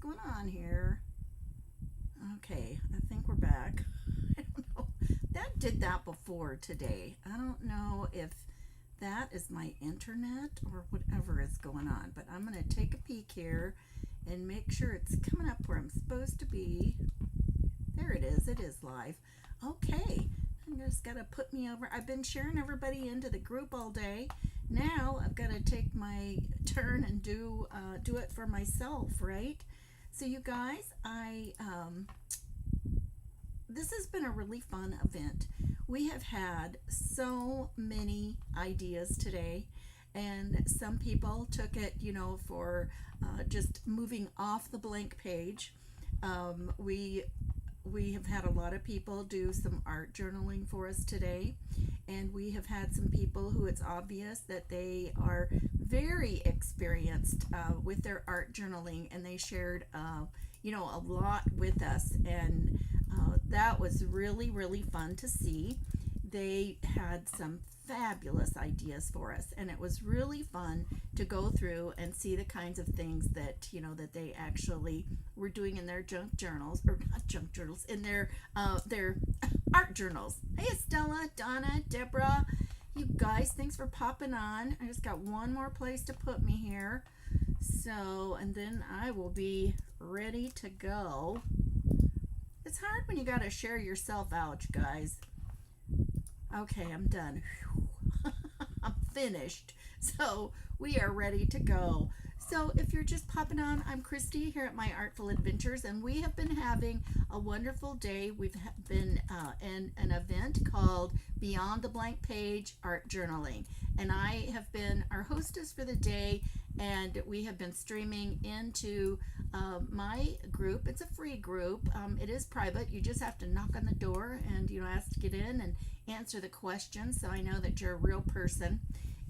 going on here? Okay, I think we're back. I don't know. That did that before today. I don't know if that is my internet or whatever is going on, but I'm going to take a peek here and make sure it's coming up where I'm supposed to be. There it is. It is live. Okay. I just got to put me over. I've been sharing everybody into the group all day. Now I've got to take my turn and do it for myself, right? So you guys, I this has been a really fun event. We have had so many ideas today, and some people took it, for just moving off the blank page. We have had a lot of people do some art journaling for us today, and we have had some people who it's obvious that they are very experienced with their art journaling, and they shared a lot with us, and that was really, really fun to see. They had some fabulous ideas for us, and it was really fun to go through and see the kinds of things that that they actually were doing in their junk journals, or not junk journals, in their art journals. Hey, Estella, Donna, Deborah, you guys, thanks for popping on. I just got one more place to put me here, so and then I will be ready to go. It's hard when you got to share yourself out, you guys. Okay, I'm done. I'm finished. So we are ready to go. So if you're just popping on, I'm Christy here at My Artful Adventures, and we have been having a wonderful day. We've been in an event called Beyond the Blank Page Art Journaling, and I have been our hostess for the day, and we have been streaming into my group. It's a free group. It is private. You just have to knock on the door and ask to get in and answer the questions, so I know that you're a real person.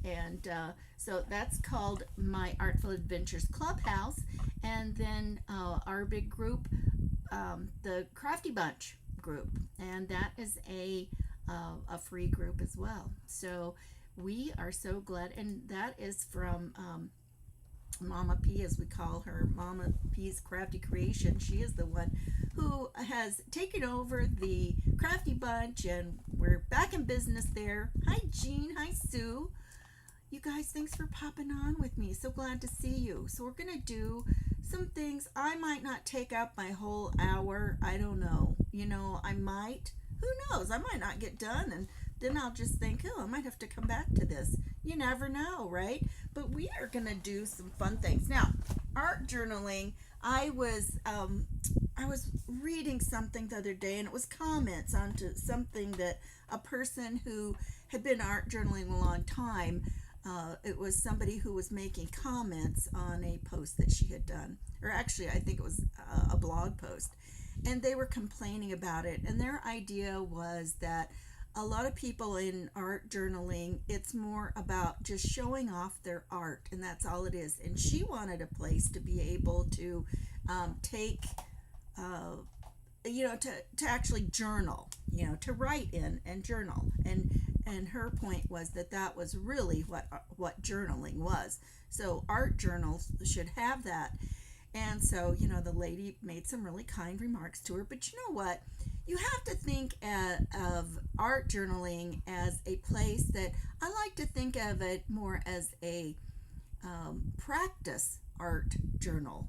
And so that's called My Artful Adventures Clubhouse. And then our big group, the Crafty Bunch group, and that is a free group as well. So we are so glad, and that is from Mama P, as we call her, Mama P's Crafty Creation. She is the one who has taken over the Crafty Bunch, and we're back in business there. Hi, Jean. Hi, Sue. You guys, thanks for popping on with me. So glad to see you. So we're going to do some things. I might not take up my whole hour. I don't know. I might. Who knows? I might not get done, and then I'll just think, oh, I might have to come back to this. You never know, right? But we are going to do some fun things. Now, art journaling, I was reading something the other day, and it was comments onto something that a person who had been art journaling a long time, it was somebody who was making comments on a post that she had done, or actually I think it was a blog post, and they were complaining about it, and their idea was that a lot of people in art journaling, it's more about just showing off their art, and that's all it is. And she wanted a place to be able to take to actually journal, to write in and journal, and her point was that was really what journaling was. So art journals should have that. And so the lady made some really kind remarks to her, but you know what, you have to think of art journaling as a place that I like to think of it more as a practice art journal.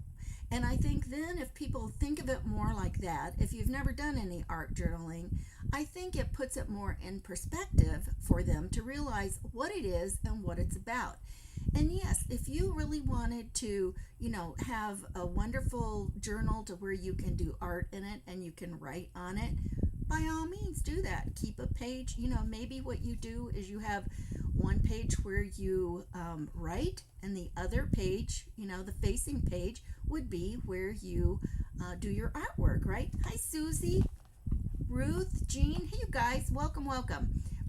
And I think then if people think of it more like that, if you've never done any art journaling, I think it puts it more in perspective for them to realize what it is and what it's about. And yes, if you really wanted to, have a wonderful journal to where you can do art in it and you can write on it, by all means do that. Keep a page. Maybe what you do is you have one page where you write, and the other page, the facing page, would be where you do your artwork, right? Hi, Susie, Ruth, Jean. Hey, you guys, welcome.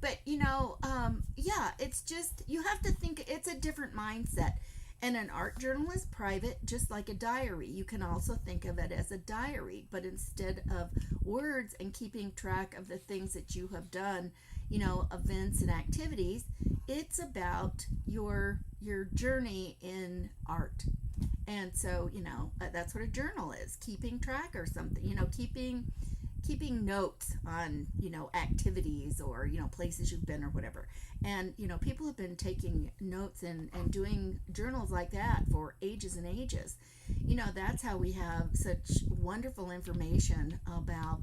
But yeah, it's just, you have to think it's a different mindset. And an art journal is private, just like a diary. You can also think of it as a diary, but instead of words and keeping track of the things that you have done, events and activities, it's about your journey in art. And so, that's what a journal is, keeping track or something, keeping notes on, activities or, places you've been or whatever. And, people have been taking notes and doing journals like that for ages and ages. That's how we have such wonderful information about,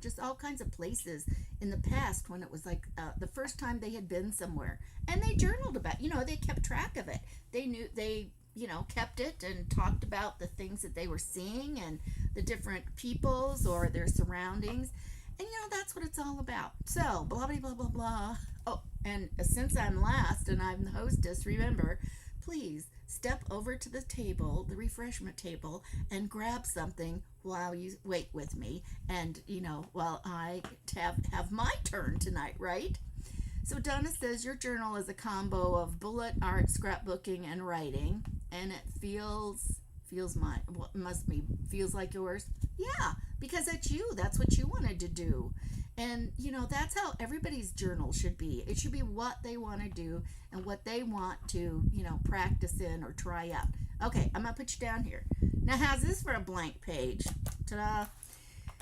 just all kinds of places in the past when it was like the first time they had been somewhere. And they journaled about, they kept track of it. They kept it and talked about the things that they were seeing and the different peoples or their surroundings. And, that's what it's all about. So, blah, blah, blah, blah, blah. Oh, and since I'm last and I'm the hostess, remember, please step over to the table, the refreshment table, and grab something while you wait with me. And, while I have my turn tonight, right? So Donna says your journal is a combo of bullet art, scrapbooking, and writing, and it feels mine. Well, it must be feels like yours. Yeah, because that's you. That's what you wanted to do, and that's how everybody's journal should be. It should be what they want to do and what they want to practice in or try out. Okay, I'm gonna put you down here. Now, how's this for a blank page? Ta-da!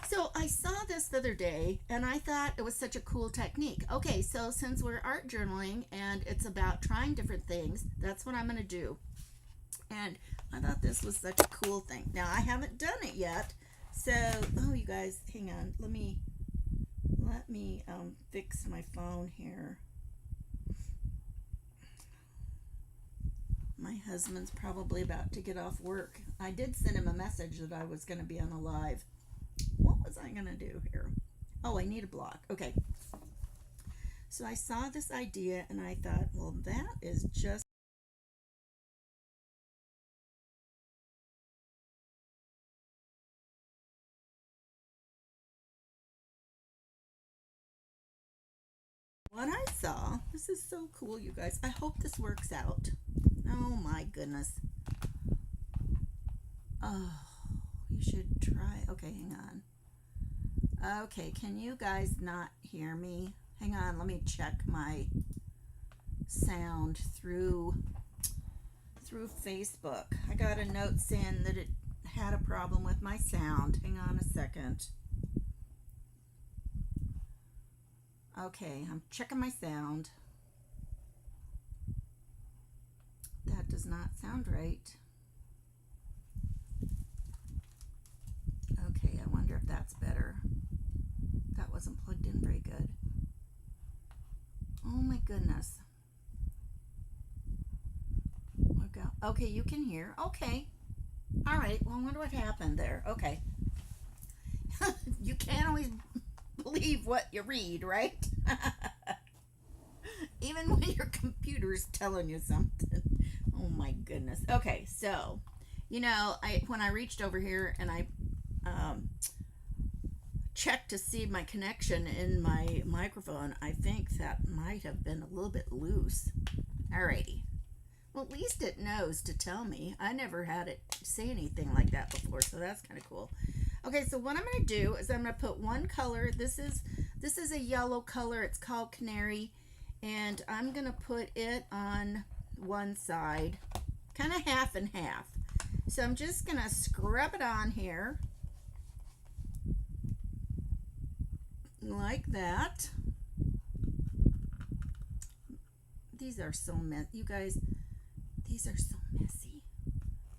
So I saw this the other day and I thought it was such a cool technique. Okay, so since we're art journaling and it's about trying different things, that's what I'm going to do. And I thought this was such a cool thing. Now, I haven't done it yet. So, you guys, hang on. Let me fix my phone here. My husband's probably about to get off work. I did send him a message that I was going to be on a live. What was I going to do here? Oh, I need a block. Okay. So I saw this idea and I thought, well, that is just what I saw. This is so cool, you guys. I hope this works out. Oh my goodness. Oh, you should try. Okay, hang on. Okay, can you guys not hear me? Hang on, let me check my sound through Facebook. I got a note saying that it had a problem with my sound. Hang on a second. Okay, I'm checking my sound. That does not sound right. Okay, I wonder if that's better. That wasn't plugged in very good. Oh my goodness. Okay, you can hear. Okay. All right. Well, I wonder what happened there. Okay. You can't always believe what you read, right? Even when your computer's telling you something. Oh my goodness. Okay, so, when I reached over here and I checked to see my connection in my microphone, I think that might have been a little bit loose. Alrighty. Well, at least it knows to tell me. I never had it say anything like that before, so that's kind of cool. Okay, so what I'm going to do is I'm going to put one color. This is a yellow color. It's called Canary, and I'm going to put it on one side, kind of half and half. So I'm just going to scrub it on here like that. These are so messy, you guys. These are so messy.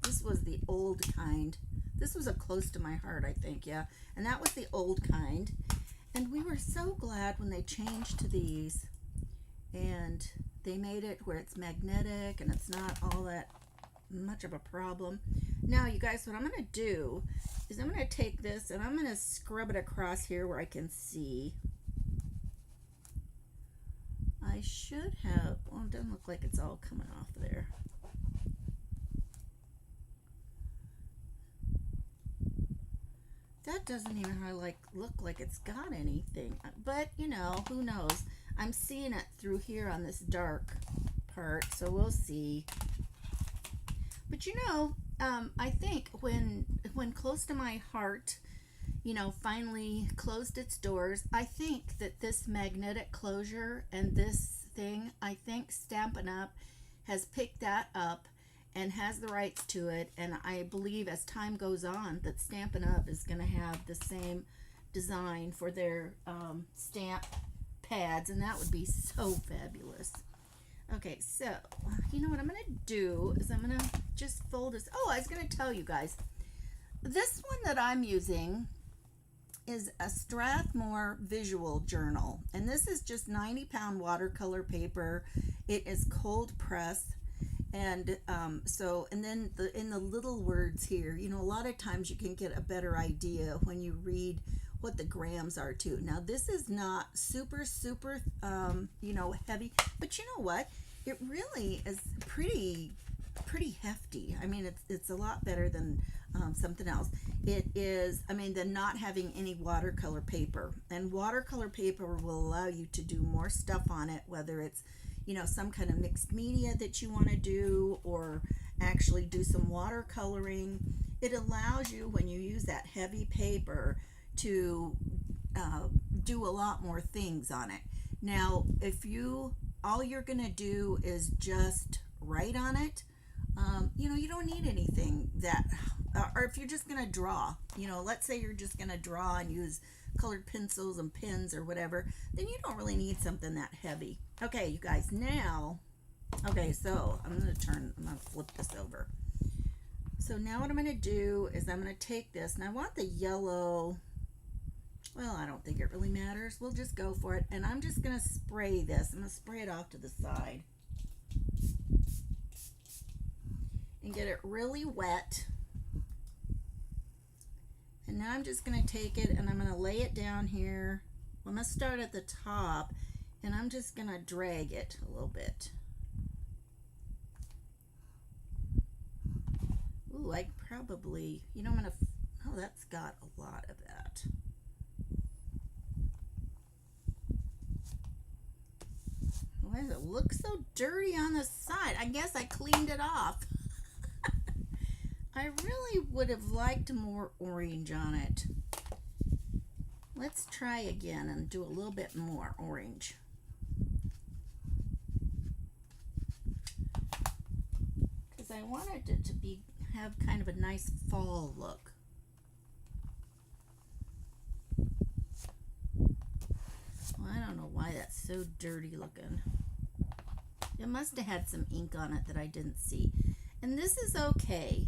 This was the old kind. This was a close to my heart, I think, yeah. And that was the old kind. And we were so glad when they changed to these. And they made it where it's magnetic and it's not all that much of a problem. Now, you guys, what I'm going to do is I'm going to take this and I'm going to scrub it across here where I can see. I should have, well, it doesn't look like it's all coming off there. That doesn't even look like it's got anything, but who knows? I'm seeing it through here on this dark part, so we'll see. But I think when Close to My Heart, finally closed its doors, I think that this magnetic closure and this thing, I think Stampin' Up! Has picked that up and has the rights to it. And I believe as time goes on that Stampin' Up! Is going to have the same design for their stamp pads, and that would be so fabulous. Okay, so you know what I'm going to do is I'm going to just fold this. Oh, I was going to tell you guys, this one that I'm using is a Strathmore visual journal, and this is just 90-pound watercolor paper. It is cold pressed. And and then in the little words here, you know, a lot of times you can get a better idea when you read what the grams are too. Now this is not super you know, heavy, but you know what? It really is pretty hefty. I mean, it's a lot better than something else. It is, I mean, than not having any watercolor paper. And watercolor paper will allow you to do more stuff on it, whether it's, you know, some kind of mixed media that you want to do, or actually do some watercoloring. It allows you, when you use that heavy paper, to do a lot more things on it. Now, if all you're going to do is just write on it, you know, you don't need anything that, or if you're just going to draw, you know, let's say you're just going to draw and use colored pencils and pens or whatever, then you don't really need something that heavy. Okay, you guys, now, okay, so I'm going to flip this over. So now what I'm going to do is I'm going to take this, and I want the yellow, well, I don't think it really matters. We'll just go for it, and I'm just going to spray this. I'm going to spray it off to the side and get it really wet. And now I'm just going to take it and I'm going to lay it down here. I'm going to start at the top, and I'm just going to drag it a little bit. Ooh, I probably, you know, I'm going to, oh, that's got a lot of that. Why does it look so dirty on the side? I guess I cleaned it off. I really would have liked more orange on it. Let's try again and do a little bit more orange. Because I wanted it to have kind of a nice fall look. Well, I don't know why that's so dirty looking. It must have had some ink on it that I didn't see. And this is okay,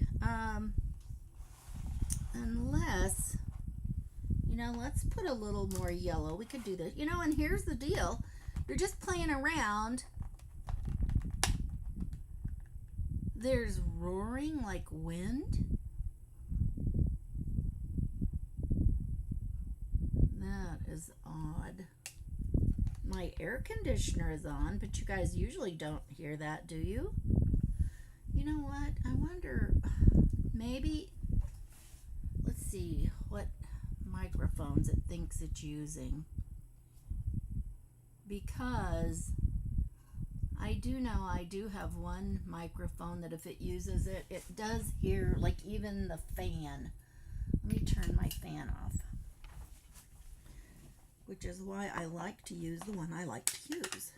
unless, you know, let's put a little more yellow. We could do this, you know, and here's the deal. You're just playing around. There's roaring like wind. That is odd. My air conditioner is on, but you guys usually don't hear that, do you? You know what? I wonder, maybe, let's see what microphones it thinks it's using. Because I do know I do have one microphone that if it uses it, it does hear, like even the fan. Let me turn my fan off. Which is why I like to use the one I like to use.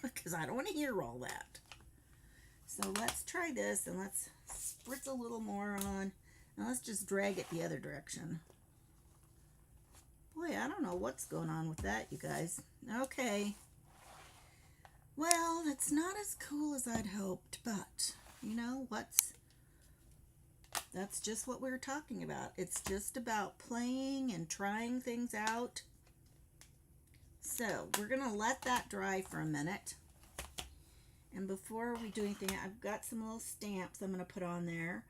Because I don't want to hear all that. So let's try this, and let's spritz a little more on. Now let's just drag it the other direction. Boy, I don't know what's going on with that, you guys. Okay. Well, it's not as cool as I'd hoped, but you know that's just what we were talking about. It's just about playing and trying things out. So we're going to let that dry for a minute. And before we do anything, I've got some little stamps I'm going to put on there.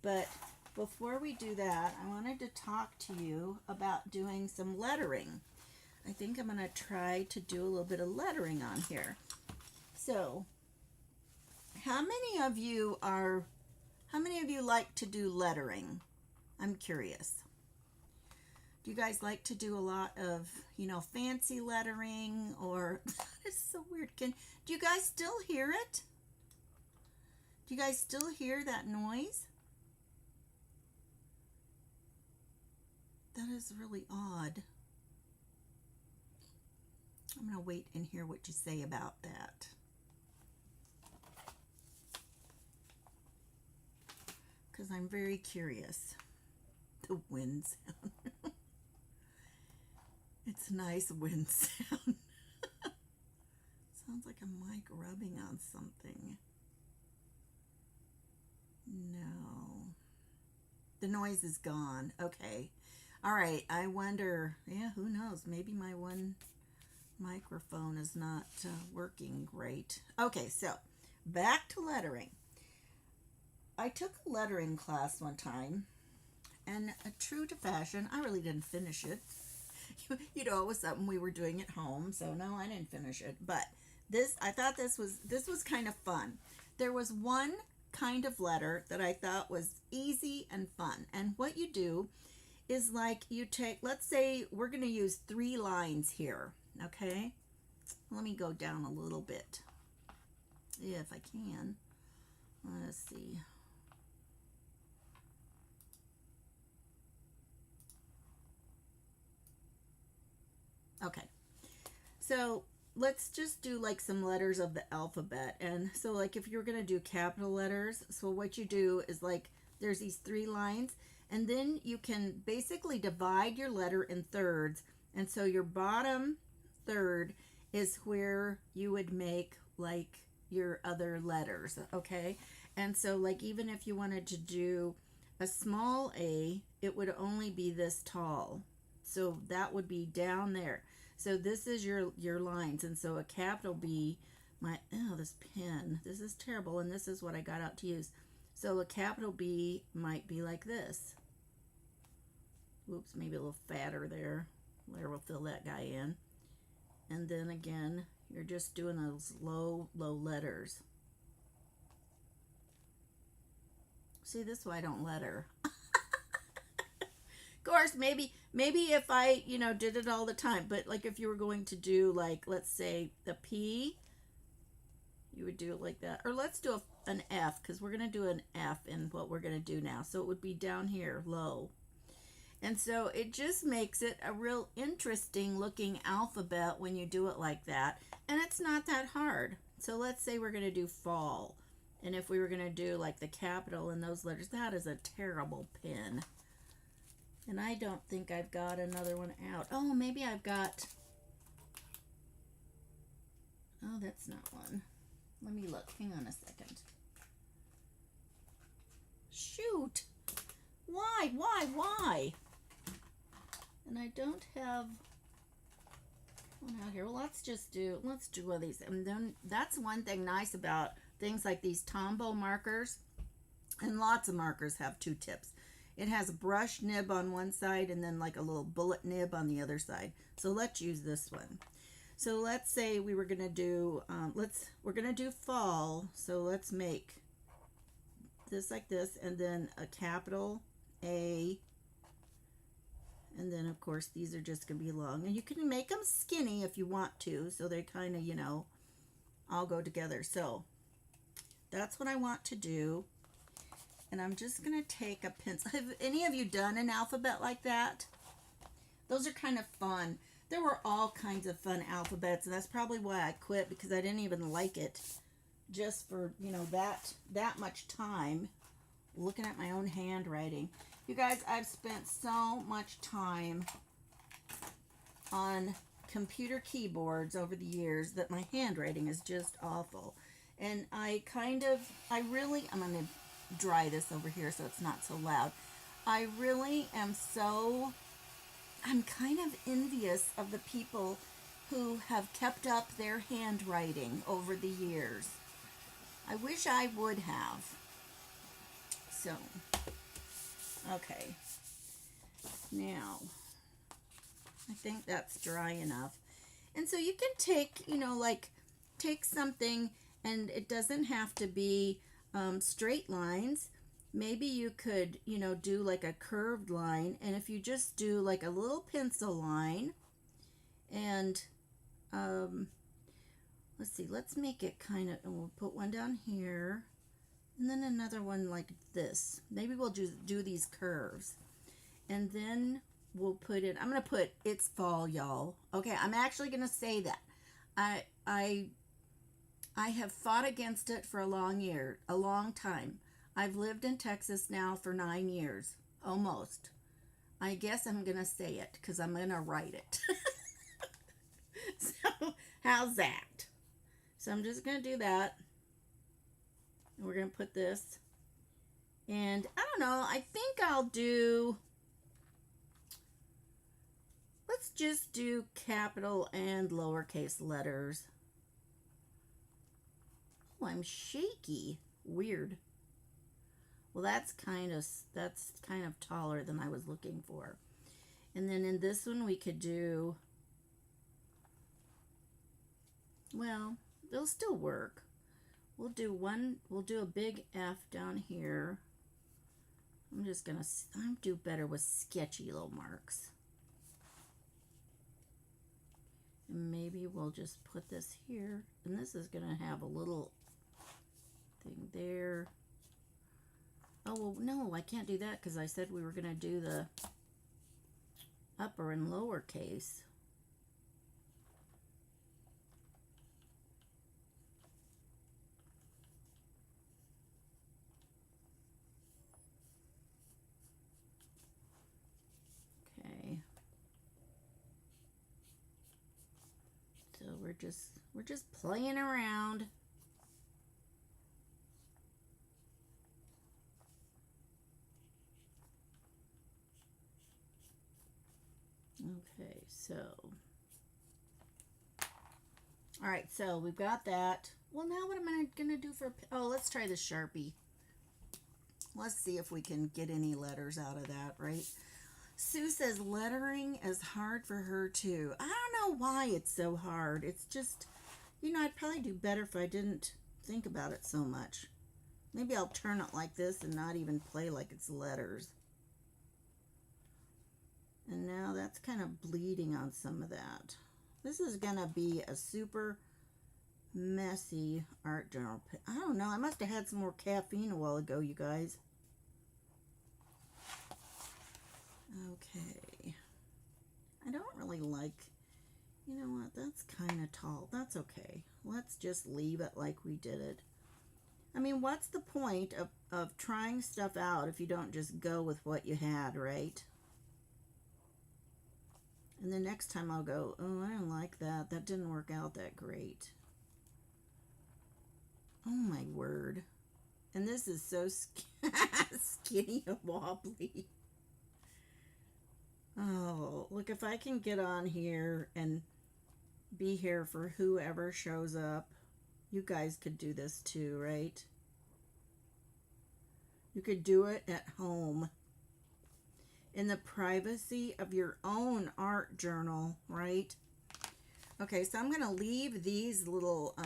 But before we do that, I wanted to talk to you about doing some lettering. I think I'm going to try to do a little bit of lettering on here. So, how many of you like to do lettering? I'm curious. Do you guys like to do a lot of, you know, fancy lettering, or it's so weird. Do you guys still hear it? Do you guys still hear that noise? That is really odd. I'm going to wait and hear what you say about that. because I'm very curious. The wind sound. It's nice wind sound. Sounds like a mic rubbing on something. No. The noise is gone. Okay. All right. I wonder, yeah, who knows? Maybe my one microphone is not working great. Okay, so back to lettering. I took a lettering class one time, and true to fashion, I really didn't finish it. You know, it was something we were doing at home, so no, I didn't finish it. But I thought this was kind of fun. There was one kind of letter that I thought was easy and fun. And what you do is, like, you take, let's say we're going to use 3 lines here, okay? Let me go down a little bit, if I can. Let's see. Okay, so let's just do like some letters of the alphabet. And so, like, if you're going to do capital letters, so what you do is, like, there's these 3 lines, and then you can basically divide your letter in thirds. And so your bottom third is where you would make, like, your other letters, okay? And so, like, even if you wanted to do a small a, it would only be this tall. So that would be down there. So this is your lines. And so a capital B, this pen, this is terrible, and this is what I got out to use. So a capital B might be like this. Whoops, maybe a little fatter there. There, we'll fill that guy in. And then again, you're just doing those low letters. See, this is why I don't letter. Of course, maybe if I, did it all the time, but like if you were going to do, like, let's say the P, you would do it like that. Or let's do an F, because we're going to do an F in what we're going to do now. So it would be down here, low. And so it just makes it a real interesting looking alphabet when you do it like that. And it's not that hard. So let's say we're going to do fall. And if we were going to do like the capital in those letters, that is a terrible pen. And I don't think I've got another one out. Oh, maybe I've got... Oh, that's not one. Let me look. Hang on a second. Shoot! Why? And I don't have one out here. Well, let's do one of these. And then that's one thing nice about things like these Tombow markers. And lots of markers have 2 tips. It has a brush nib on one side and then like a little bullet nib on the other side. So let's use this one. So let's say we were going to do, we're going to do fall. So let's make this like this, and then a capital A. And then, of course, these are just going to be long. And you can make them skinny if you want to. So they kind of, all go together. So that's what I want to do. And I'm just going to take a pencil. Have any of you done an alphabet like that? Those are kind of fun. There were all kinds of fun alphabets, and that's probably why I quit, because I didn't even like it just for, that much time looking at my own handwriting. You guys, I've spent so much time on computer keyboards over the years that my handwriting is just awful. And I'm going to dry this over here so it's not so loud. I really am I'm kind of envious of the people who have kept up their handwriting over the years. I wish I would have. So, okay. Now, I think that's dry enough. And so you can take, take something, and it doesn't have to be straight lines. Maybe you could, do like a curved line. And if you just do like a little pencil line, and let's see, let's make it kind of, and we'll put one down here, and then another one like this. Maybe we'll do these curves. And then we'll put it, I'm going to put it's fall, y'all. Okay, I'm actually going to say that. I have fought against it for a long time. I've lived in Texas now for 9 years, almost. I guess I'm going to say it because I'm going to write it. So, how's that? So, I'm just going to do that. And we're going to put this. And I don't know, I think I'll do, let's just do capital and lowercase letters. Oh, I'm shaky. Weird. Well, that's kind of taller than I was looking for. And then in this one we could do, well, they'll still work. We'll do a big F down here. I'm do better with sketchy little marks. And maybe we'll just put this here. And this is going to have a little thing there. Oh, well, no, I can't do that because I said we were going to do the upper and lower case. Okay. So we're just playing around. Okay, so, all right, so we've got that. Well, now what am I going to do for, oh, let's try the Sharpie. Let's see if we can get any letters out of that, right? Sue says lettering is hard for her too. I don't know why it's so hard. It's just, I'd probably do better if I didn't think about it so much. Maybe I'll turn it like this and not even play like it's letters. And now that's kind of bleeding on some of that. This is going to be a super messy art journal. I don't know. I must have had some more caffeine a while ago, you guys. Okay. I don't really like, you know what? That's kind of tall. That's okay. Let's just leave it like we did it. I mean, what's the point of trying stuff out if you don't just go with what you had, right? And the next time I'll go, oh, I don't like that. That didn't work out that great. Oh, my word. And this is so skinny and wobbly. Oh, look, if I can get on here and be here for whoever shows up, you guys could do this too, right? You could do it at home in the privacy of your own art journal, right? Okay, so I'm going to leave these little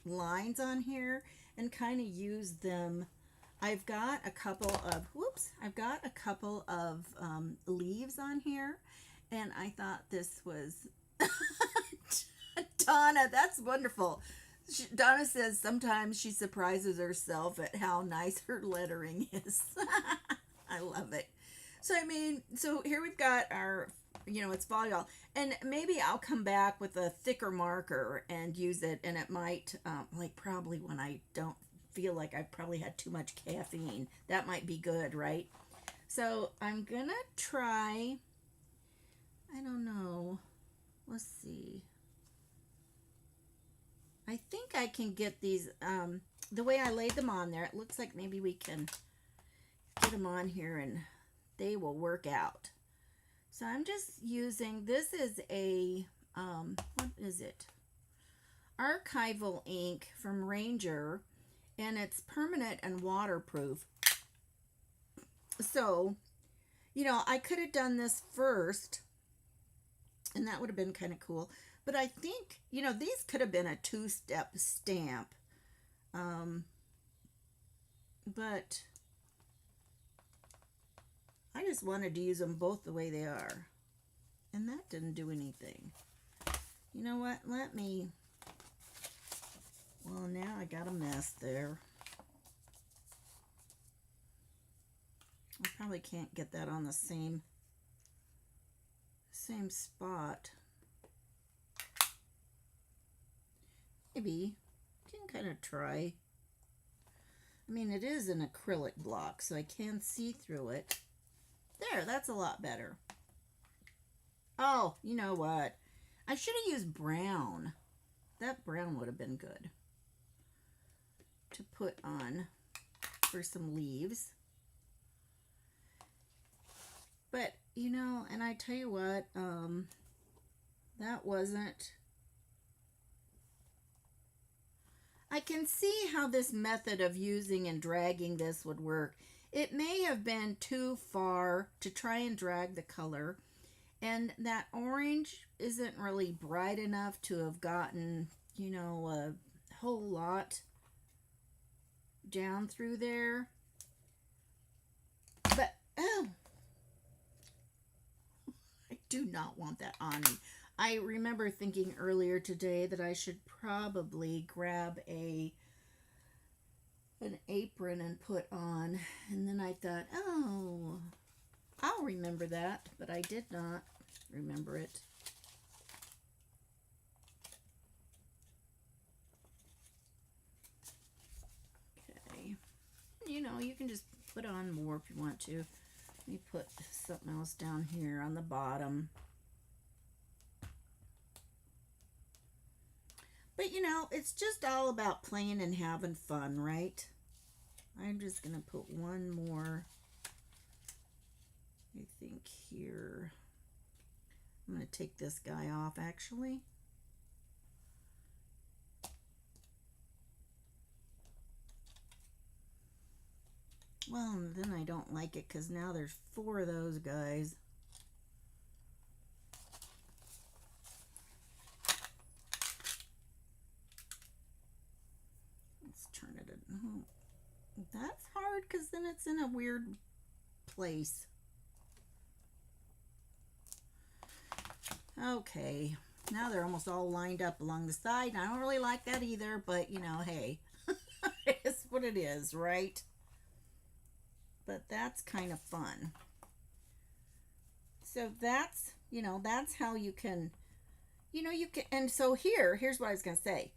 lines on here and kind of use them. I've got a couple of leaves on here, and I thought this was Donna, that's wonderful. Donna says sometimes she surprises herself at how nice her lettering is. I love it. So, I mean, so here we've got our, it's volleyball. And maybe I'll come back with a thicker marker and use it. And it might, like probably when I don't feel like I've probably had too much caffeine. That might be good, right? So, I'm going to try, I don't know. Let's see. I think I can get these, the way I laid them on there, it looks like maybe we can get them on here and they will work out. So I'm just using, this is a, what is it? Archival ink from Ranger, and it's permanent and waterproof. So, I could have done this first, and that would have been kind of cool. But I think, these could have been a two-step stamp. But I just wanted to use them both the way they are. And that didn't do anything. You know what? Well, now I got a mess there. I probably can't get that on the same spot. Maybe. You can kind of try. I mean, it is an acrylic block, so I can see through it. There, that's a lot better. Oh, you know what? I should have used brown. That brown would have been good to put on for some leaves. But, you know, and I tell you what, that wasn't... I can see how this method of using and dragging this would work. It may have been too far to try and drag the color, and that orange isn't really bright enough to have gotten, you know, a whole lot down through there. But, oh, I do not want that on me. I remember thinking earlier today that I should probably grab an apron and put on, and then I thought, oh, I'll remember that, but I did not remember it. Okay, you know, you can just put on more if you want to. Let me put something else down here on the bottom. But, you know, it's just all about playing and having fun, right? I'm just going to put one more, I think, here. I'm going to take this guy off, actually. Well, then I don't like it because now there's 4 of those guys. Turn it in. Oh, that's hard because then it's in a weird place. Okay, now they're almost all lined up along the side. I don't really like that either, but you know, hey, it's what it is, right? But that's kind of fun. So that's, you know, that's how you can, you know, you can, and so here's what I was going to say.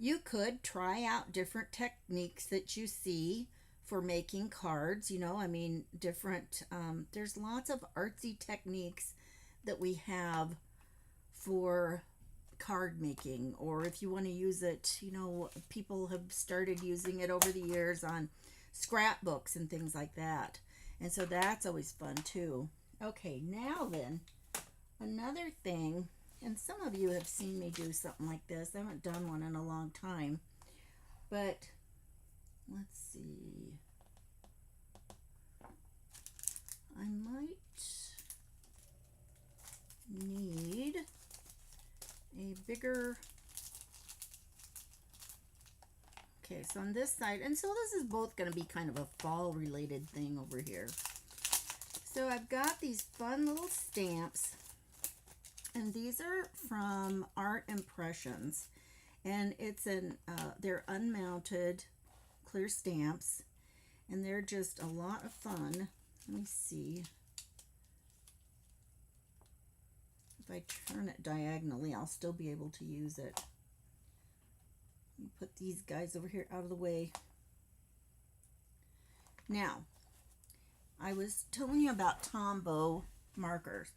You could try out different techniques that you see for making cards. You know, I mean, different, there's lots of artsy techniques that we have for card making, or if you want to use it, you know, people have started using it over the years on scrapbooks and things like that. And so that's always fun too. Okay, now then, another thing. And some of you have seen me do something like this. I haven't done one in a long time. But let's see. I might need a bigger... Okay, so on this side, and so this is both going to be kind of a fall related thing over here. So I've got these fun little stamps. And these are from Art Impressions, and it's they're unmounted clear stamps, and they're just a lot of fun. Let me see if I turn it diagonally, I'll still be able to use it. Let me put these guys over here out of the way. Now, I was telling you about Tombow markers.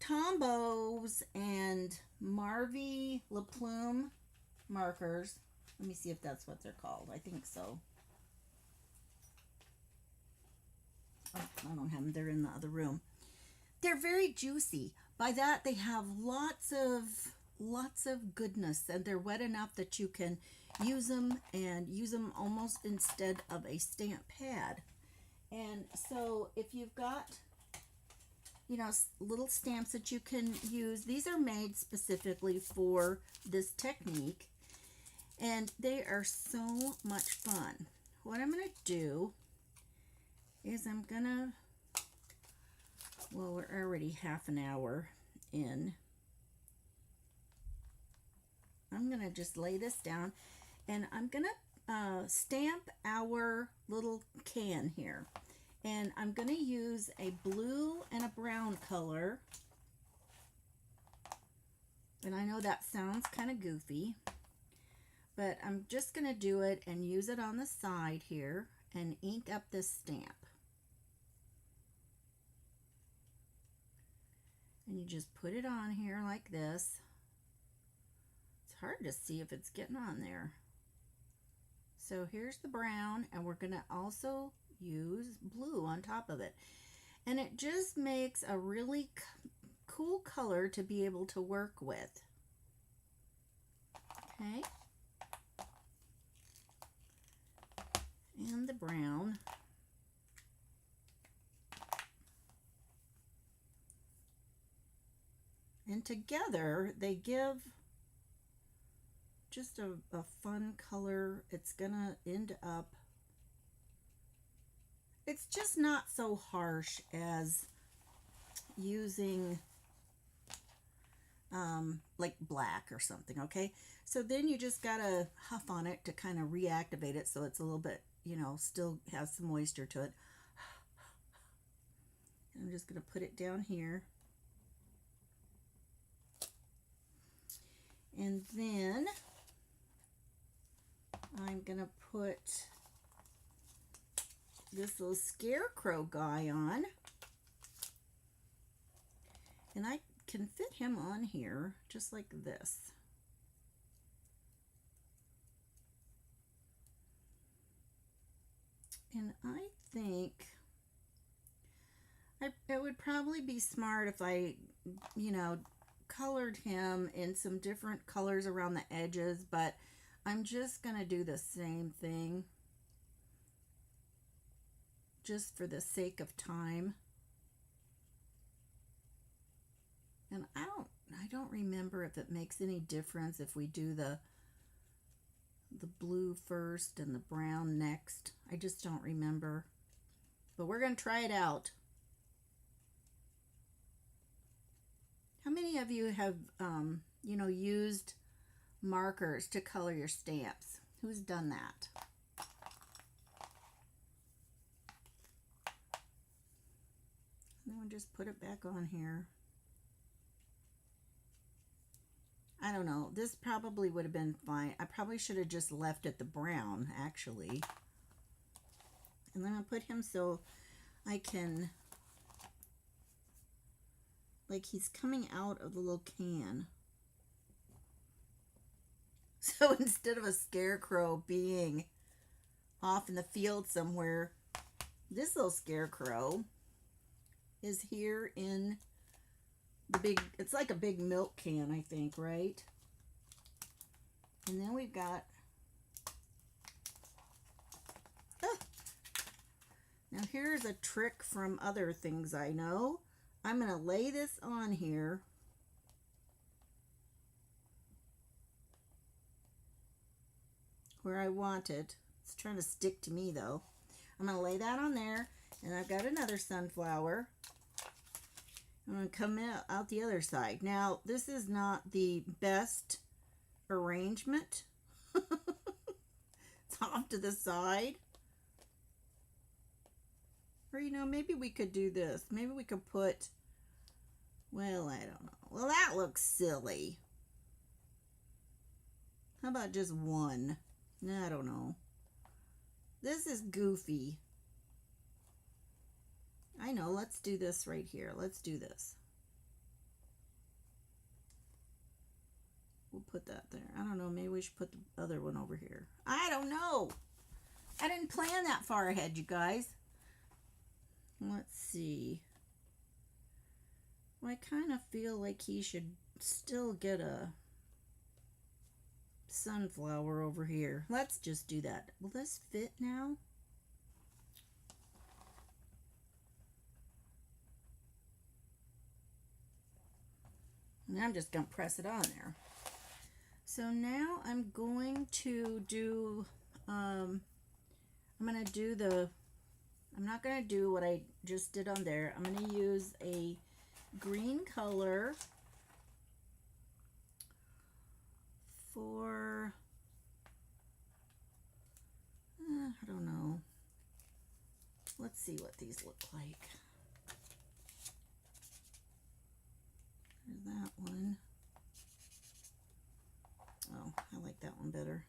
Tombows and Marvy LaPlume markers. Let me see if that's what they're called. I think so. Oh, I don't have them. They're in the other room. They're very juicy. By that, they have lots of goodness, and they're wet enough that you can use them and use them almost instead of a stamp pad. And so if you've got, you know, little stamps that you can use. These are made specifically for this technique, and they are so much fun. What I'm going to do is I'm going to, well, we're already half an hour in. I'm going to just lay this down, and I'm going to stamp our little can here. And I'm going to use a blue and a brown color. And I know that sounds kind of goofy, But I'm just going to do it and use it on the side here and ink up this stamp. And you just put it on here like this. It's hard to see if it's getting on there. So here's the brown, and we're going to also use blue on top of it. And it just makes a really cool color to be able to work with. Okay. And the brown. And together they give just a fun color. It's gonna end up, it's just not so harsh as using like black or something. Okay, so then you just gotta huff on it to kind of reactivate it so it's a little bit, you know, still has some moisture to it. I'm just gonna put it down here. And then I'm gonna put this little scarecrow guy on, and I can fit him on here just like this. And I think it would probably be smart if I, you know, colored him in some different colors around the edges, but I'm just gonna do the same thing just for the sake of time. And I don't remember if it makes any difference if we do the blue first and the brown next. I just don't remember, but we're gonna try it out. How many of you have, you know, used markers to color your stamps? Who's done that? And then just put it back on here. I don't know. This probably would have been fine. I probably should have just left it the brown, actually. And then I'll put him so I can, like he's coming out of the little can. So instead of a scarecrow being off in the field somewhere, this little scarecrow is here in the big, it's like a big milk can, I think, right? And then we've got, now here's a trick from other things I know. I'm going to lay this on here. Where I want it. It's trying to stick to me though. I'm going to lay that on there, and I've got another sunflower. I'm going to come out the other side. Now, this is not the best arrangement. It's off to the side. Or, you know, maybe we could do this. Maybe we could put, well, I don't know. Well, that looks silly. How about just one? I don't know. This is goofy. I know, let's do this right here. Let's do this. We'll put that there. I don't know, maybe we should put the other one over here. I don't know. I didn't plan that far ahead, you guys. Let's see. Well, I kind of feel like he should still get a sunflower over here. Let's just do that. Will this fit now? And I'm just going to press it on there. So now I'm going to do, I'm going to do the, I'm not going to do what I just did on there. I'm going to use a green color for, I don't know. Let's see what these look like. There's that one. Oh, I like that one better.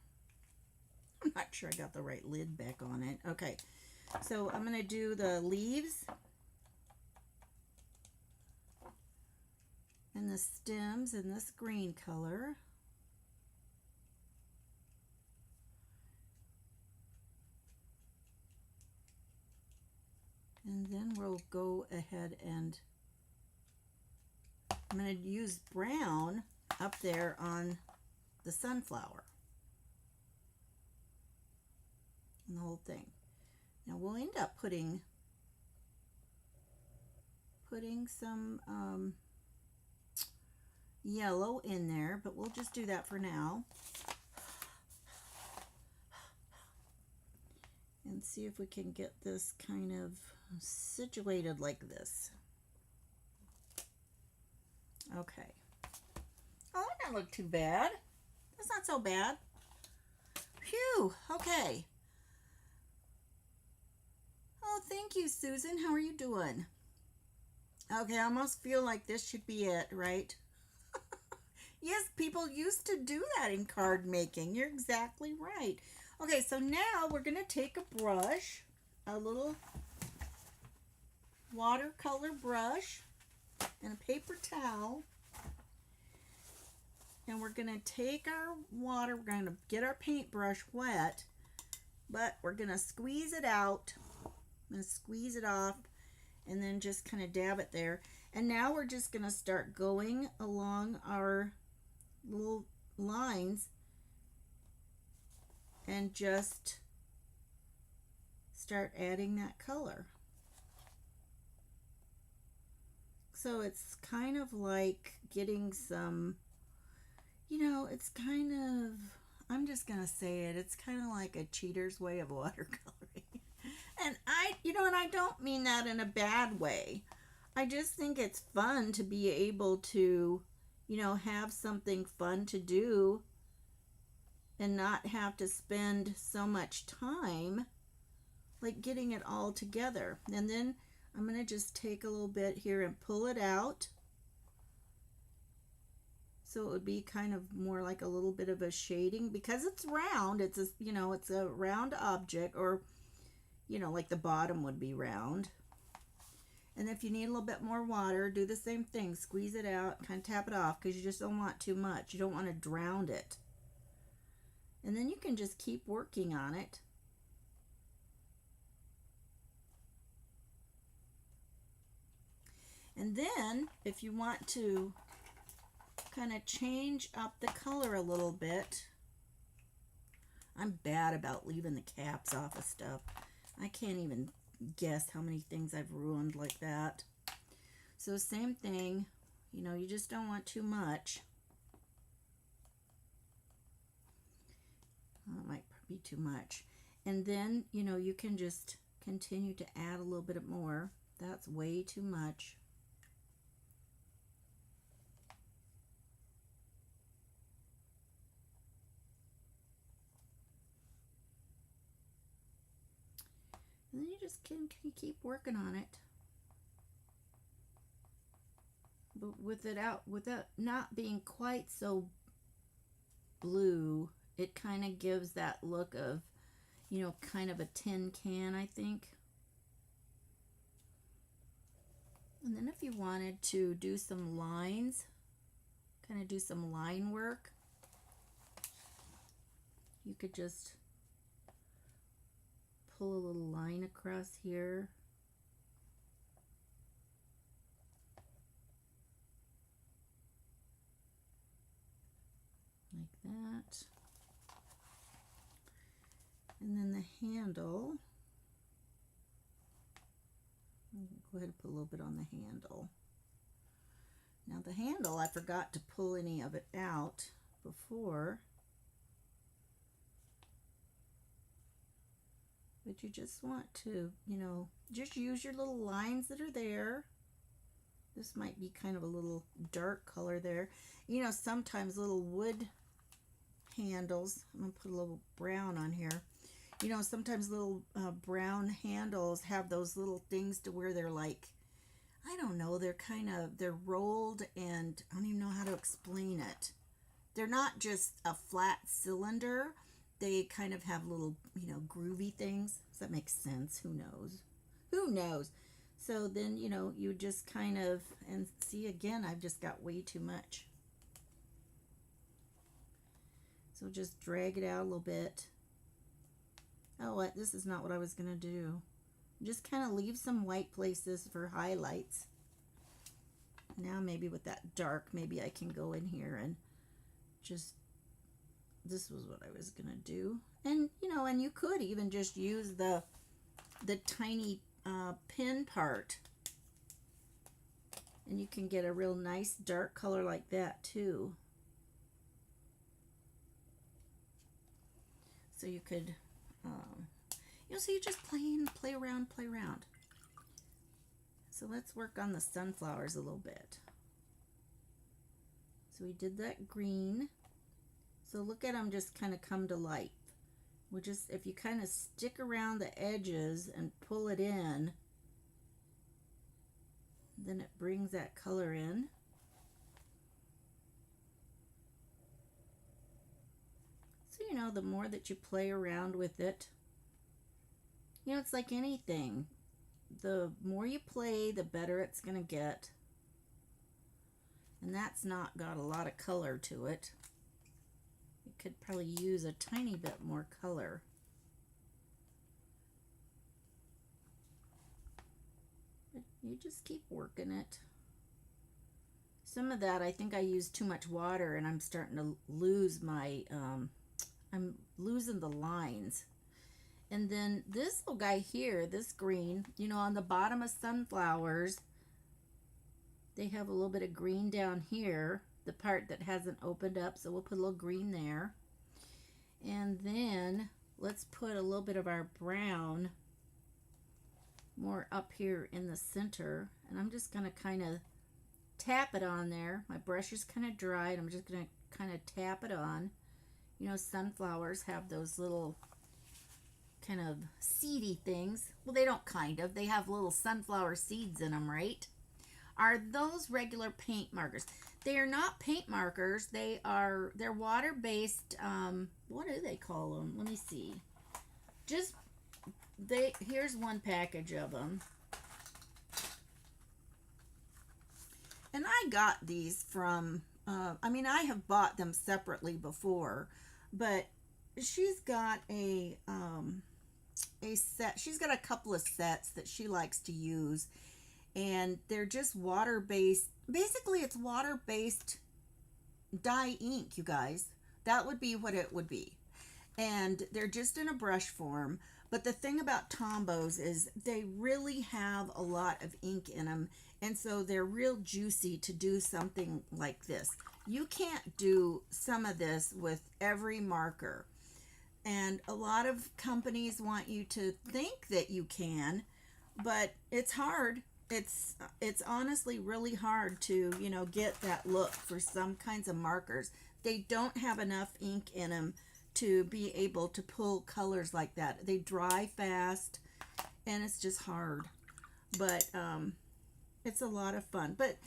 not sure I got the right lid back on it. Okay, so I'm going to do the leaves and the stems in this green color. And then we'll go ahead and I'm going to use brown up there on the sunflower and the whole thing. Now we'll end up putting some yellow in there, but we'll just do that for now. And see if we can get this kind of situated like this. Okay. Oh, that doesn't look too bad. That's not so bad. Phew, okay. Oh, thank you, Susan. How are you doing? Okay, I almost feel like this should be it, right? Yes, people used to do that in card making. You're exactly right. Okay, so now we're going to take a brush, a little watercolor brush, and a paper towel. And we're going to take our water, we're going to get our paintbrush wet, but we're going to squeeze it out. I'm going to squeeze it off and then just kind of dab it there. And now we're just going to start going along our little lines and just start adding that color. So it's kind of like getting some, you know, it's kind of, I'm just going to say it, it's kind of like a cheater's way of watercoloring. And I don't mean that in a bad way. I just think it's fun to be able to, have something fun to do and not have to spend so much time like getting it all together. And then I'm going to just take a little bit here and pull it out. So it would be kind of more like a little bit of a shading because it's round. It's a, it's a round object, or, like the bottom would be round. And if you need a little bit more water, do the same thing. Squeeze it out, kind of tap it off because you just don't want too much. You don't want to drown it. And then you can just keep working on it. And then if you want to kind of change up the color a little bit, I'm bad about leaving the caps off of stuff. I can't even guess how many things I've ruined like that. So same thing, you just don't want too much. Oh, it might be too much. And then, you can just continue to add a little bit more. That's way too much. And then you just can keep working on it. But with it not being quite so blue, it kind of gives that look of, kind of a tin can, I think. And then if you wanted to do some lines, kind of do some line work, you could just pull a little line across here. Like that. And then the handle, go ahead and put a little bit on the handle. Now the handle, I forgot to pull any of it out before. But you just want to, just use your little lines that are there. This might be kind of a little dark color there. Sometimes little wood handles, I'm going to put a little brown on here. Sometimes little brown handles have those little things to where they're like, I don't know, they're rolled, and I don't even know how to explain it. They're not just a flat cylinder. they kind of have little, groovy things. Does that make sense? Who knows? Who knows? So then, you just kind of, and see again, I've just got way too much. So just drag it out a little bit. Oh, what? This is not what I was going to do. Just kind of leave some white places for highlights. Now maybe with that dark, maybe I can go in here and just, this was what I was going to do. And, and you could even just use the tiny pin part. And you can get a real nice dark color like that too. So you could, so you just play around. So let's work on the sunflowers a little bit. So we did that green. So look at them just kind of come to life. If you kind of stick around the edges and pull it in, then it brings that color in. So, the more that you play around with it, it's like anything. The more you play, the better it's going to get. And that's not got a lot of color to it. You could probably use a tiny bit more color. But you just keep working it. Some of that, I think I used too much water and I'm starting to lose my, I'm losing the lines. And then this little guy here, this green, on the bottom of sunflowers, they have a little bit of green down here, the part that hasn't opened up, so we'll put a little green there. And then let's put a little bit of our brown more up here in the center. And I'm just going to kind of tap it on there. My brush is kind of dry, and I'm just going to kind of tap it on. Sunflowers have those little kind of seedy things. Well, they don't they have little sunflower seeds in them, right? Are those regular paint markers? They are not paint markers. They're water-based, what do they call them? Let me see. Here's one package of them. And I got these from, I have bought them separately before, but she's got a set. She's got a couple of sets that she likes to use, and they're just water-based. Basically, it's water-based dye ink, you guys. That would be what it would be. And they're just in a brush form. But the thing about Tombos is they really have a lot of ink in them, and so they're real juicy to do something like this. You can't do some of this with every marker. And a lot of companies want you to think that you can, but it's hard. It's honestly really hard to, get that look for some kinds of markers. They don't have enough ink in them to be able to pull colors like that. They dry fast, and it's just hard. But it's a lot of fun. But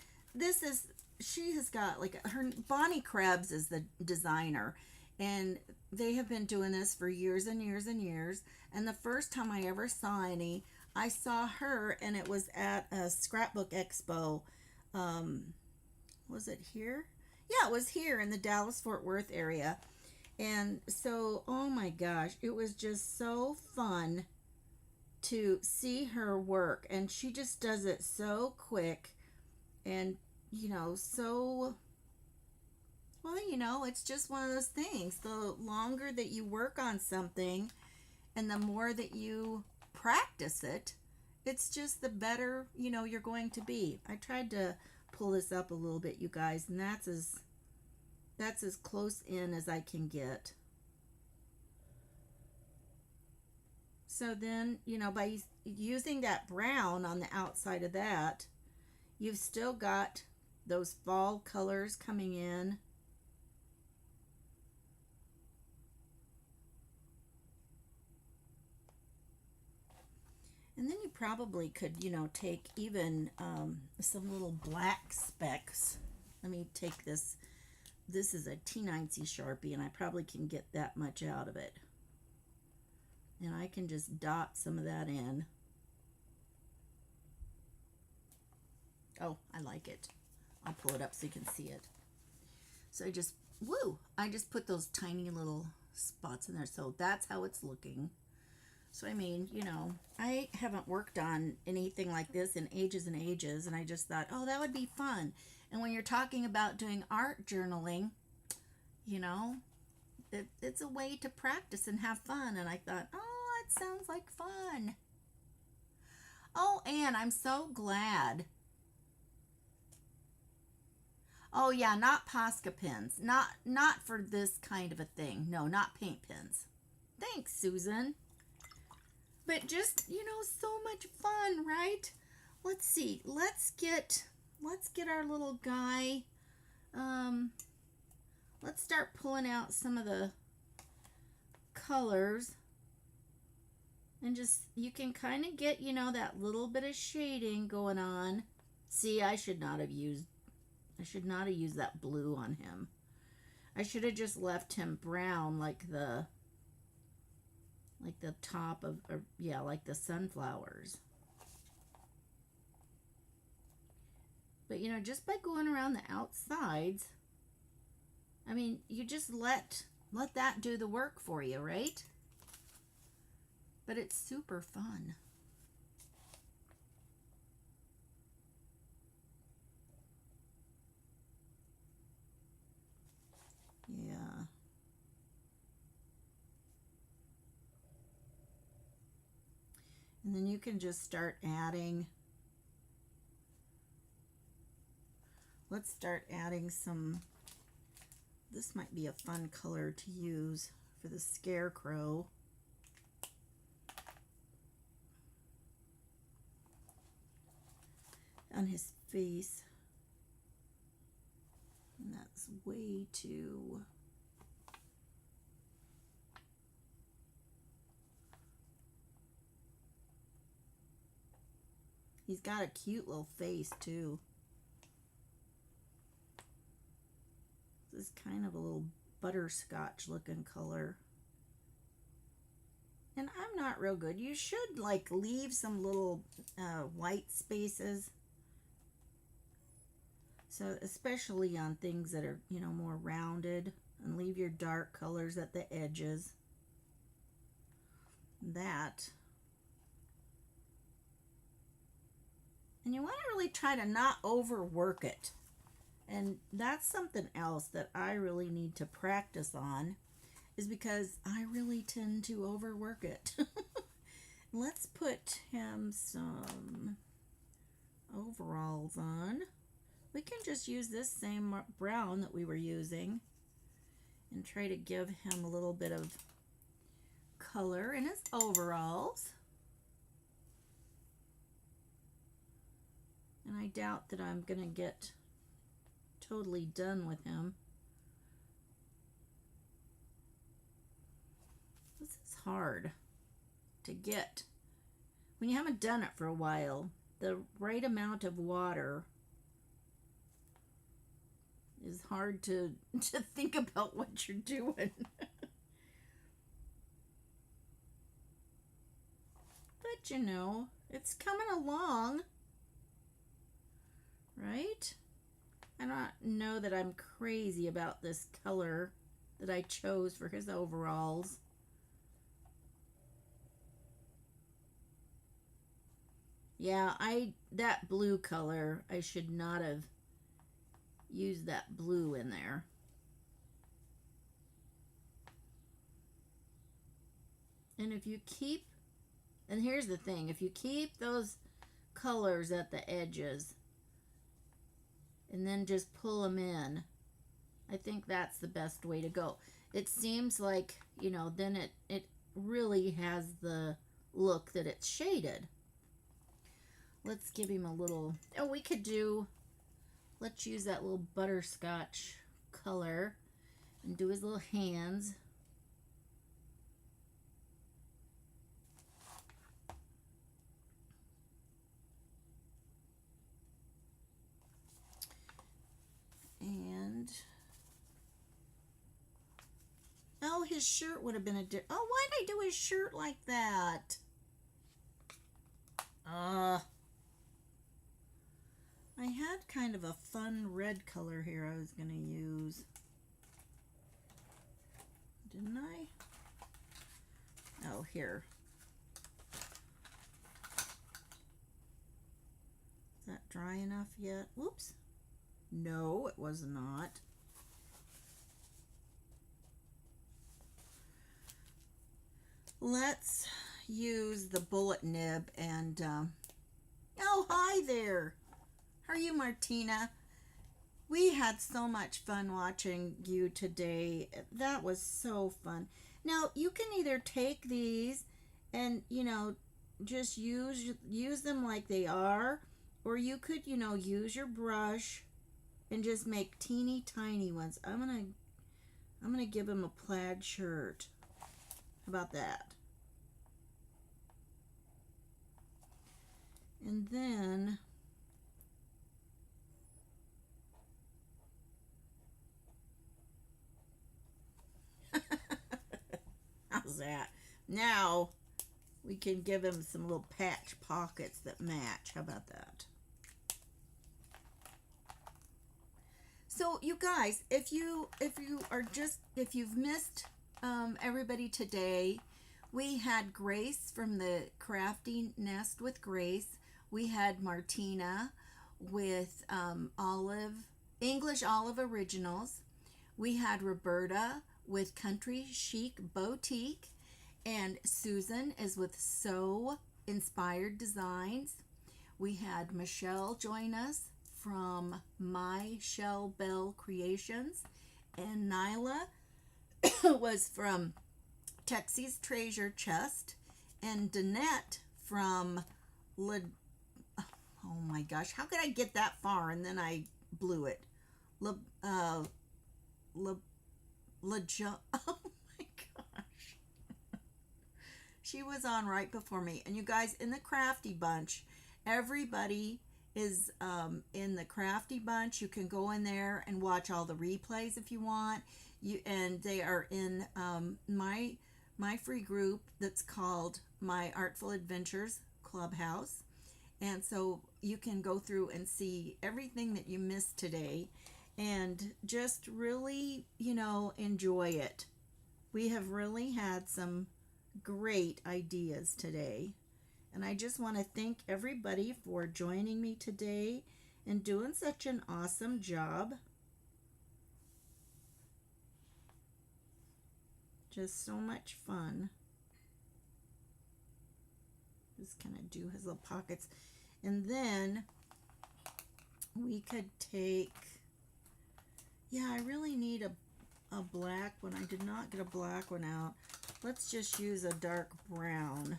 she has got, Bonnie Krebs is the designer, and they have been doing this for years and years and years. And the first time I ever saw any, I saw her, and it was at a scrapbook expo. Was it here? Yeah, it was here in the Dallas-Fort Worth area. And so, oh my gosh, it was just so fun to see her work. And she just does it so quick and, so... Well, it's just one of those things. The longer that you work on something and the more that you practice it, it's just the better, you're going to be. I tried to pull this up a little bit, you guys, and that's as close in as I can get. So then, by using that brown on the outside of that, you've still got those fall colors coming in. And then you probably could, take even some little black specks. Let me take this this is a T9C Sharpie, and I probably can get that much out of it. And I can just dot some of that in. Oh, I like it. I'll pull it up so you can see it. So I just put those tiny little spots in there. So that's how it's looking. So I mean, you know, I haven't worked on anything like this in ages and ages, and I just thought, oh, that would be fun. And when you're talking about doing art journaling, you know, it's a way to practice and have fun. And I thought, oh, it sounds like fun. Oh, and I'm so glad. Oh yeah, not Posca pens. Not for this kind of a thing. No, not paint pens. Thanks, Susan. But just, you know, so much fun, right? Let's see. Let's get our little guy. Let's start pulling out some of the colors. And just, you can kind of get, you know, that little bit of shading going on. See, I should not have used that blue on him. I should have just left him brown like the top of, or yeah, like the sunflowers. But you know, just by going around the outsides, I mean, you just let that do the work for you, right? But it's super fun. Yeah. And then you can just start adding. Let's start adding some. This might be a fun color to use for the scarecrow. On his face. And that's way too. He's got a cute little face too. This is kind of a little butterscotch looking color. And I'm not real good. You should like leave some little white spaces. So especially on things that are, you know, more rounded, and leave your dark colors at the edges. That. And you want to really try to not overwork it. And that's something else that I really need to practice on, is because I really tend to overwork it. Let's put him some overalls on. We can just use this same brown that we were using and try to give him a little bit of color in his overalls. And I doubt that I'm going to get totally done with him. This is hard to get. When you haven't done it for a while, the right amount of water is hard to think about what you're doing. But you know, it's coming along. Right? I don't know that I'm crazy about this color that I chose for his overalls. Yeah, that blue color, I should not have used that blue in there. And if you keep, and here's the thing, if you keep those colors at the edges, and then just pull them in, I think that's the best way to go. It seems like, you know, then it really has the look that it's shaded. Let's give him a little, let's use that little butterscotch color and do his little hands. And his shirt would have been oh, why did I do his shirt like that? I had kind of a fun red color here I was going to use. Didn't I? Oh, here. Is that dry enough yet? Whoops. No, it was not. Let's use the bullet nib and, oh, hi there. How are you, Martina? We had so much fun watching you today. That was so fun. Now, you can either take these and, just use them like they are, or you could, use your brush and just make teeny tiny ones. I'm gonna give him a plaid shirt. How about that? And then how's that? Now we can give him some little patch pockets that match. How about that? So you guys, if you've missed everybody today, we had Grace from the Crafty Nest with Grace. We had Martina with English Olive Originals. We had Roberta with Country Chic Boutique, and Susan is with Sew Inspired Designs. We had Michelle join us from My Shell Bell Creations, and Nyla was from Texie's Treasure Chest, and Danette from oh my gosh, how could I get that far and then I blew it? Oh my gosh. She was on right before me. And you guys, in the Crafty Bunch, everybody is in the Crafty Bunch. You can go in there and watch all the replays if you want. And they are in my free group that's called My Artful Adventures Clubhouse. And so you can go through and see everything that you missed today and just really, enjoy it. We have really had some great ideas today. And I just want to thank everybody for joining me today and doing such an awesome job. Just so much fun. Just kind of do his little pockets. And then we could take, I really need a black one. I did not get a black one out. Let's just use a dark brown.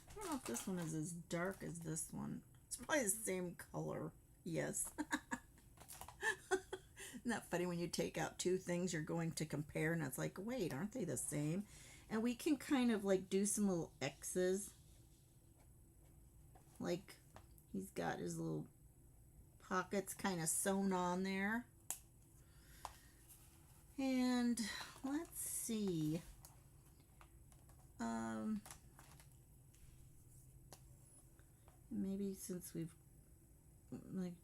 I don't know if this one is as dark as this one. It's probably the same color. Yes. Isn't that funny when you take out two things you're going to compare and it's like, wait, aren't they the same? And we can kind of like do some little X's. Like he's got his little pockets kind of sewn on there. And let's see. Maybe since we've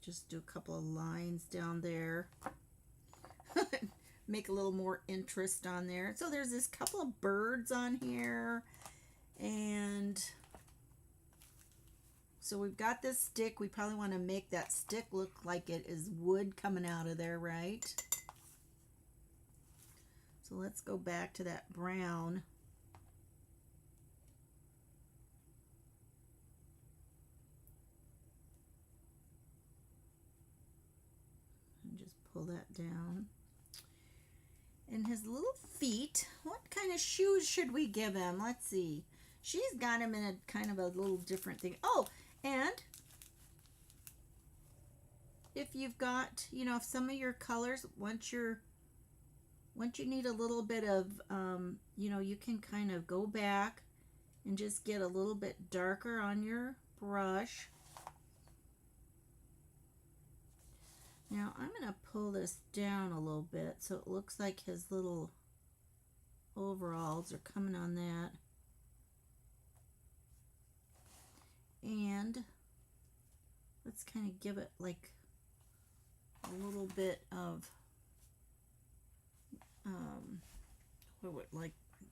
just do a couple of lines down there. Make a little more interest on there. So there's this couple of birds on here. And so we've got this stick. We probably want to make that stick look like it is wood coming out of there, right? So let's go back to that brown. And just pull that down. And his little feet, what kind of shoes should we give him? Let's see. She's got him in a kind of a little different thing. Oh, and if you've got, if some of your colors, once you need a little bit of, you can kind of go back and just get a little bit darker on your brush. Now I'm going to pull this down a little bit so it looks like his little overalls are coming on that. And let's kind of give it like a little bit of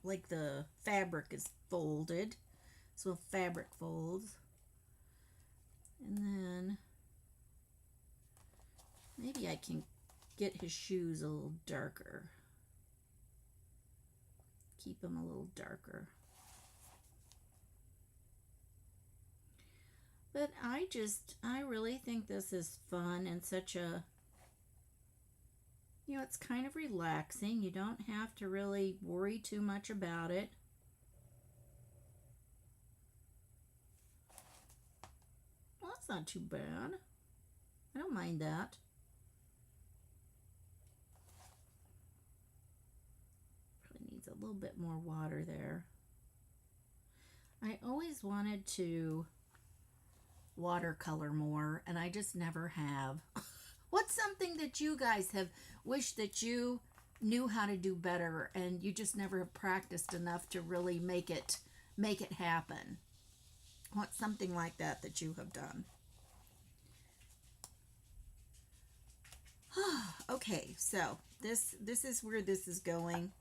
like the fabric is folded, so fabric folds. And then maybe I can get his shoes a little darker, keep them a little darker. But I really think this is fun and such a, you know, it's kind of relaxing. You don't have to really worry too much about it. Well, that's not too bad. I don't mind that. Probably needs a little bit more water there. I always wanted to watercolor more, and I just never have. What's something that you guys have wished that you knew how to do better and you just never have practiced enough to really make it happen? What's something like that that you have done? Okay, so this is where this is going,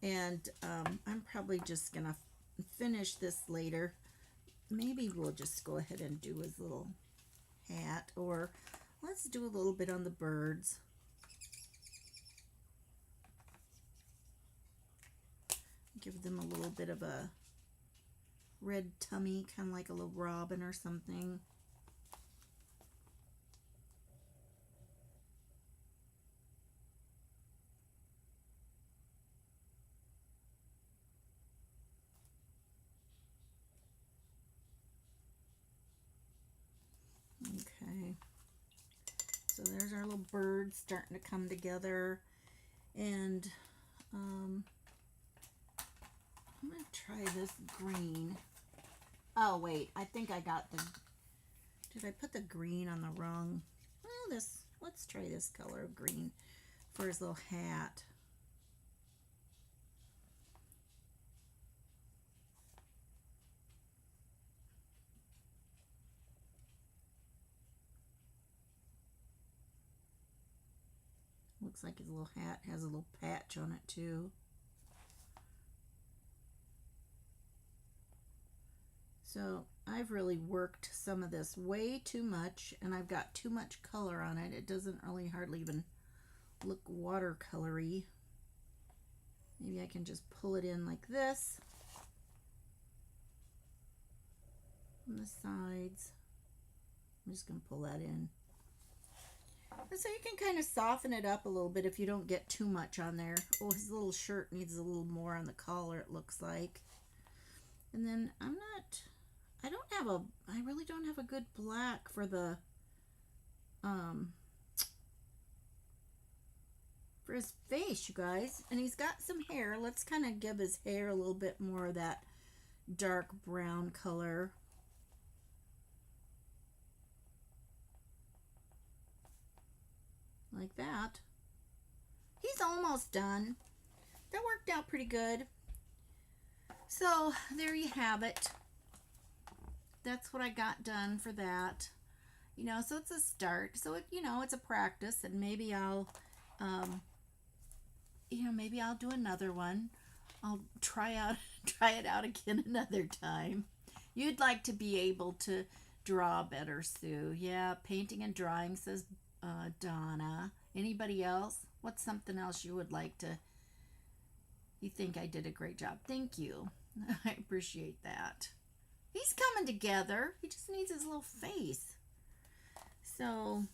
and I'm probably just gonna finish this later. Maybe we'll just go ahead and do his little hat, or let's do a little bit on the birds. Give them a little bit of a red tummy, kind of like a little robin or something. Okay, so there's our little birds starting to come together, and I'm gonna try this green. Oh wait, I think I got the, did I put the green on the wrong? Well, let's try this color of green for his little hat. Looks like his little hat has a little patch on it too. So I've really worked some of this way too much, and I've got too much color on it. It doesn't really hardly even look watercolory. Maybe I can just pull it in like this on the sides. I'm just going to pull that in. And so you can kind of soften it up a little bit if you don't get too much on there. Oh, his little shirt needs a little more on the collar, it looks like. And then I really don't have a good black for the, for his face, you guys. And he's got some hair. Let's kind of give his hair a little bit more of that dark brown color. Like that. He's almost done. That worked out pretty good. So there you have it. That's what I got done for that. You know, so it's a start. So it, you know, it's a practice, and maybe I'll maybe I'll do another one. I'll try it out again another time. You'd like to be able to draw better, Sue. Yeah, painting and drawing, says Donna. Anybody else? What's something else you would like to, you think I did a great job? Thank you. I appreciate that. He's coming together. He just needs his little face. So,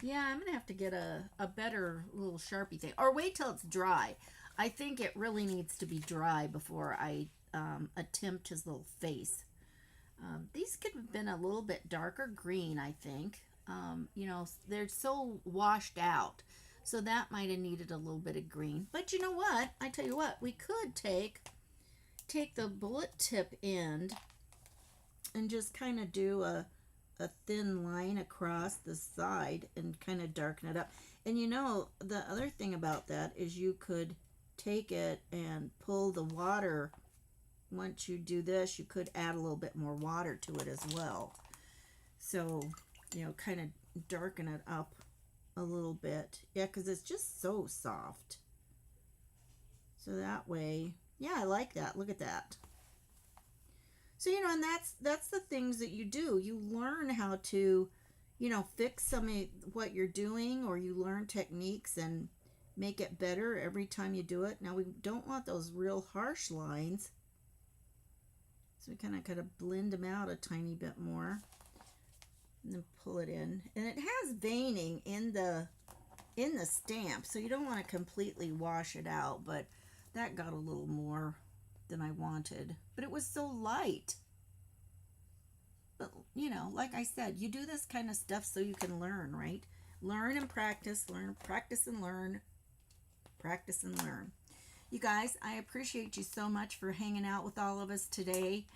yeah, I'm going to have to get a better little Sharpie thing. Or wait till it's dry. I think it really needs to be dry before I attempt his little face. These could have been a little bit darker green, I think. You know, they're so washed out. So that might have needed a little bit of green. But you know what? I tell you what, we could take the bullet tip end and just kind of do a thin line across the side and kind of darken it up. And you know, the other thing about that is you could take it and pull the water. Once you do this, you could add a little bit more water to it as well. So, kind of darken it up a little bit. Yeah, because it's just so soft. So that way, yeah, I like that. Look at that. So, and that's the things that you do. You learn how to, fix some of what you're doing, or you learn techniques and make it better every time you do it. Now, we don't want those real harsh lines. So we kind of blend them out a tiny bit more. And then pull it in. And it has veining in the stamp, so you don't want to completely wash it out, but that got a little more than I wanted. But it was so light. But, like I said, you do this kind of stuff so you can learn, right? Learn and practice, learn, practice and learn, practice and learn. You guys, I appreciate you so much for hanging out with all of us today.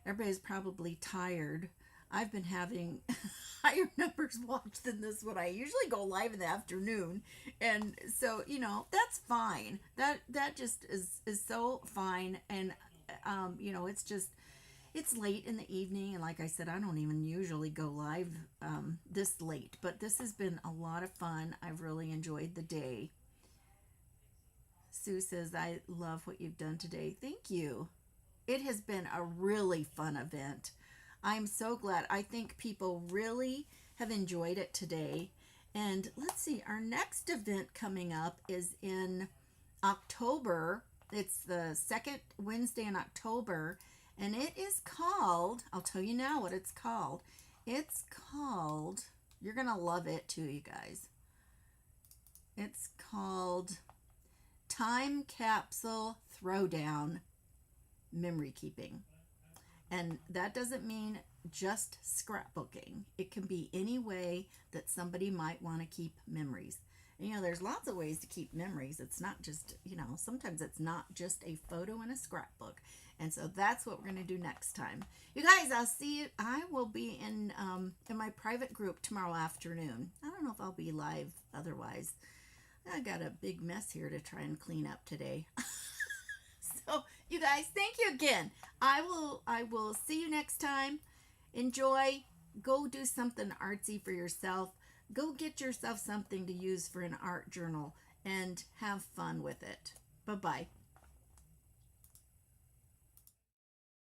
Everybody's probably tired. I've been having higher numbers watched than this when I usually go live in the afternoon. And so, that's fine. That just is so fine. And, it's late in the evening. And like I said, I don't even usually go live this late. But this has been a lot of fun. I've really enjoyed the day. Sue says, I love what you've done today. Thank you. It has been a really fun event. I'm so glad. I think people really have enjoyed it today. And let's see, our next event coming up is in October. It's the second Wednesday in October. And it is called, I'll tell you now what it's called. It's called, you're going to love it too, you guys. It's called Time Capsule Throwdown Memory Keeping. And that doesn't mean just scrapbooking. It can be any way that somebody might want to keep memories. And, there's lots of ways to keep memories. It's not just, sometimes it's not just a photo in a scrapbook. And so that's what we're going to do next time. You guys, I'll see you. I will be in my private group tomorrow afternoon. I don't know if I'll be live otherwise. I got a big mess here to try and clean up today. So, you guys, thank you again. I will see you next time. Enjoy. Go do something artsy for yourself. Go get yourself something to use for an art journal and have fun with it. Bye-bye.